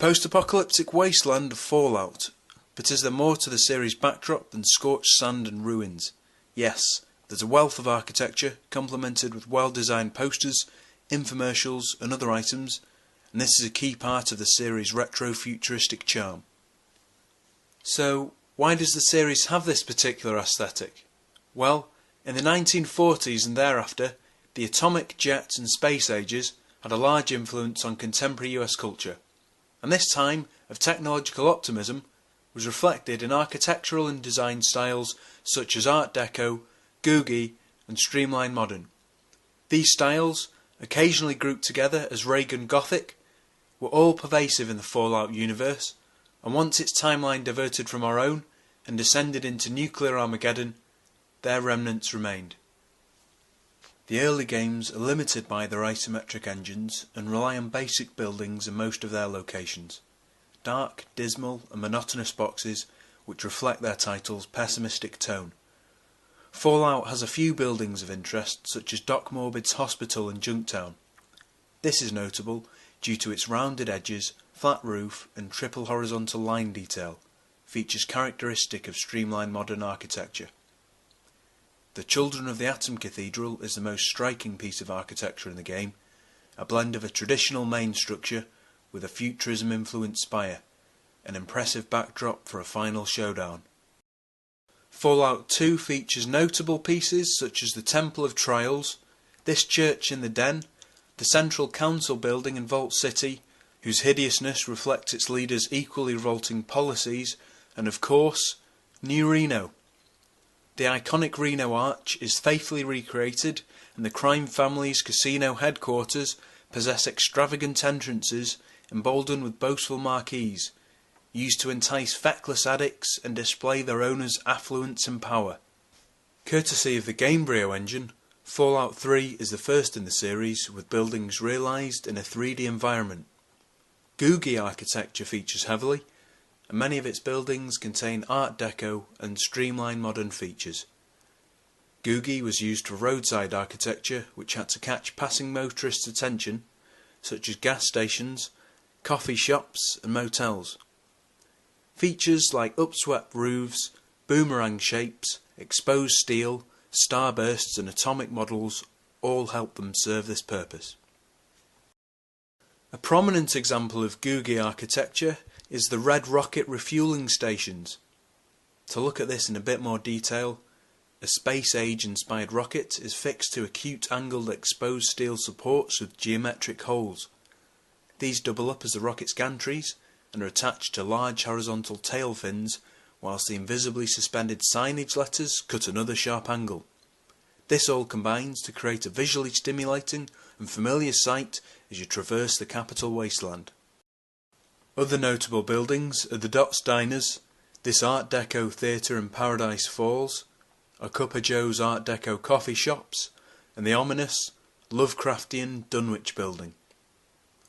post-apocalyptic wasteland of Fallout, but is there more to the series' backdrop than scorched sand and ruins? Yes, there's a wealth of architecture, complemented with well-designed posters, infomercials and other items, and this is a key part of the series' retro-futuristic charm. So, why does the series have this particular aesthetic? Well, in the 1940s and thereafter, the atomic, jet and space ages had a large influence on contemporary US culture, and this time of technological optimism was reflected in architectural and design styles such as Art Deco, Googie and Streamline Modern. These styles, occasionally grouped together as Reagan Gothic, were all pervasive in the Fallout universe, and once its timeline diverted from our own and descended into nuclear Armageddon, their remnants remained. The early games are limited by their isometric engines and rely on basic buildings in most of their locations. Dark, dismal and monotonous boxes which reflect their title's pessimistic tone. Fallout has a few buildings of interest such as Doc Morbid's Hospital in Junktown. This is notable due to its rounded edges, flat roof and triple horizontal line detail, features characteristic of streamlined modern architecture. The Children of the Atom Cathedral is the most striking piece of architecture in the game, a blend of a traditional main structure with a futurism-influenced spire, an impressive backdrop for a final showdown. Fallout 2 features notable pieces such as the Temple of Trials, this church in the Den, the Central Council building in Vault City, whose hideousness reflects its leaders' equally revolting policies, and of course, New Reno. The iconic Reno Arch is faithfully recreated, and the crime family's casino headquarters possess extravagant entrances emboldened with boastful marquees, used to entice feckless addicts and display their owners' affluence and power. Courtesy of the Gamebryo engine, Fallout 3 is the first in the series with buildings realised in a 3D environment. Googie architecture features heavily, and many of its buildings contain Art Deco and streamlined modern features. Googie was used for roadside architecture which had to catch passing motorists' attention, such as gas stations, coffee shops and motels. Features like upswept roofs, boomerang shapes, exposed steel, starbursts and atomic models all help them serve this purpose. A prominent example of Googie architecture is the Red Rocket refueling stations. To look at this in a bit more detail, a space-age inspired rocket is fixed to acute-angled exposed steel supports with geometric holes. These double up as the rocket's gantries and are attached to large horizontal tail fins, whilst the invisibly suspended signage letters cut another sharp angle. This all combines to create a visually stimulating and familiar sight as you traverse the capital wasteland. Other notable buildings are the Dots Diners, this Art Deco theatre in Paradise Falls, a Cuppa Joe's Art Deco coffee shops, and the ominous, Lovecraftian Dunwich building.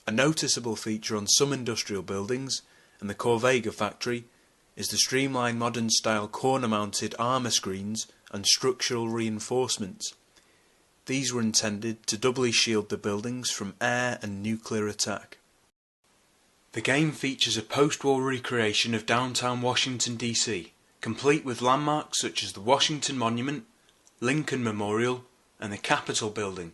A noticeable feature on some industrial buildings and the Corvega factory is the streamlined modern style corner mounted armour screens and structural reinforcements. These were intended to doubly shield the buildings from air and nuclear attack. The game features a post-war recreation of downtown Washington DC, complete with landmarks such as the Washington Monument, Lincoln Memorial and the Capitol Building,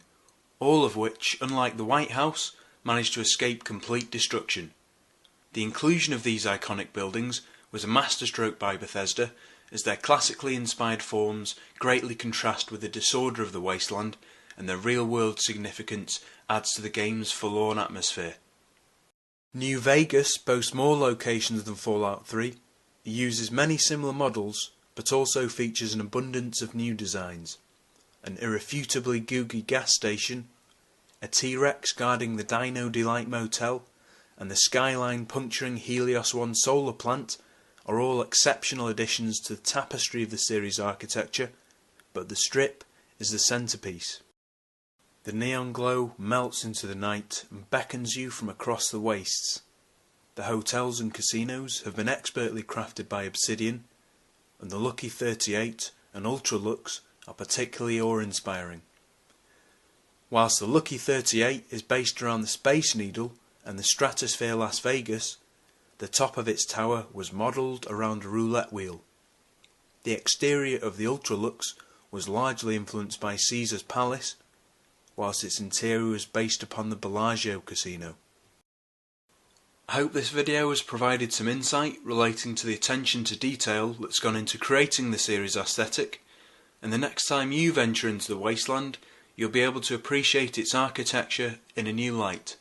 all of which, unlike the White House, managed to escape complete destruction. The inclusion of these iconic buildings was a masterstroke by Bethesda, as their classically inspired forms greatly contrast with the disorder of the wasteland, and their real-world significance adds to the game's forlorn atmosphere. New Vegas boasts more locations than Fallout 3, it uses many similar models, but also features an abundance of new designs. An irrefutably Googie gas station, a T-Rex guarding the Dino Delight Motel, and the skyline puncturing Helios 1 solar plant are all exceptional additions to the tapestry of the series' architecture, but the Strip is the centrepiece. The neon glow melts into the night and beckons you from across the wastes. The hotels and casinos have been expertly crafted by Obsidian, and the Lucky 38 and Ultra Lux are particularly awe-inspiring. Whilst the Lucky 38 is based around the Space Needle and the Stratosphere Las Vegas, The top of its tower was modelled around a roulette wheel. The exterior of the Ultralux was largely influenced by Caesar's palace, whilst its interior was based upon the Bellagio casino. I hope this video has provided some insight relating to the attention to detail that's gone into creating the series aesthetic, and the next time you venture into the wasteland, you'll be able to appreciate its architecture in a new light.